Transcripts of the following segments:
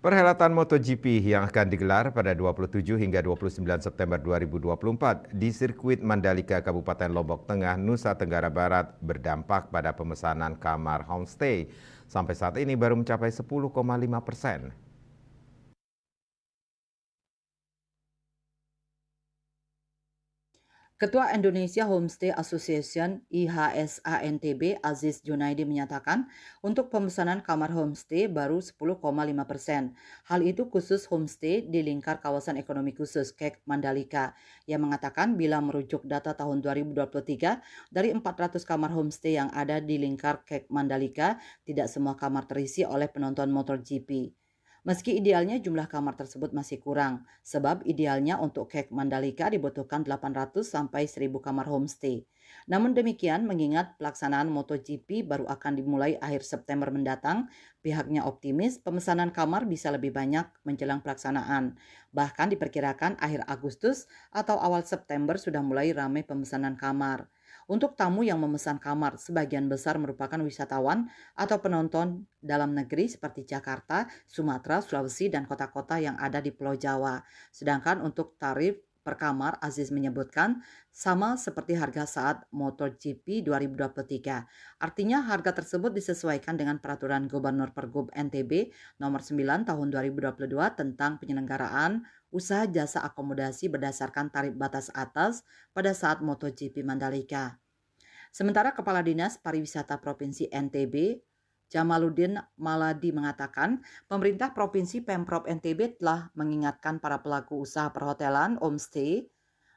Perhelatan MotoGP yang akan digelar pada 27 hingga 29 September 2024 di sirkuit Mandalika, Kabupaten Lombok Tengah, Nusa Tenggara Barat berdampak pada pemesanan kamar homestay. Sampai saat ini baru mencapai 10,5%. Ketua Indonesia Homestay Association IHSA-NTB Aziz Junaidi menyatakan untuk pemesanan kamar homestay baru 10,5%. Hal itu khusus homestay di lingkar kawasan ekonomi khusus KEK Mandalika. Yang mengatakan bila merujuk data tahun 2023 dari 400 kamar homestay yang ada di lingkar KEK Mandalika, tidak semua kamar terisi oleh penonton MotoGP. Meski idealnya jumlah kamar tersebut masih kurang, sebab idealnya untuk KEK Mandalika dibutuhkan 800 sampai 1000 kamar homestay. Namun demikian, mengingat pelaksanaan MotoGP baru akan dimulai akhir September mendatang, pihaknya optimis pemesanan kamar bisa lebih banyak menjelang pelaksanaan. Bahkan diperkirakan akhir Agustus atau awal September sudah mulai ramai pemesanan kamar. Untuk tamu yang memesan kamar, sebagian besar merupakan wisatawan atau penonton dalam negeri seperti Jakarta, Sumatera, Sulawesi, dan kota-kota yang ada di Pulau Jawa. Sedangkan untuk tarif per kamar, Aziz menyebutkan sama seperti harga saat MotoGP 2023. Artinya harga tersebut disesuaikan dengan peraturan Gubernur Pergub NTB nomor 9 tahun 2022 tentang penyelenggaraan usaha jasa akomodasi berdasarkan tarif batas atas pada saat MotoGP Mandalika. Sementara Kepala Dinas Pariwisata Provinsi NTB, Jamaluddin Maladi mengatakan, pemerintah Provinsi Pemprov NTB telah mengingatkan para pelaku usaha perhotelan homestay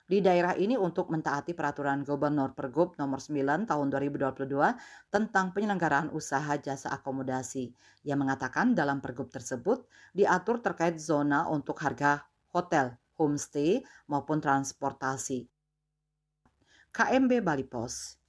di daerah ini untuk mentaati peraturan Gubernur Pergub nomor 9 tahun 2022 tentang penyelenggaraan usaha jasa akomodasi. Yang mengatakan dalam Pergub tersebut diatur terkait zona untuk harga hotel, homestay maupun transportasi. KMB Bali Pos.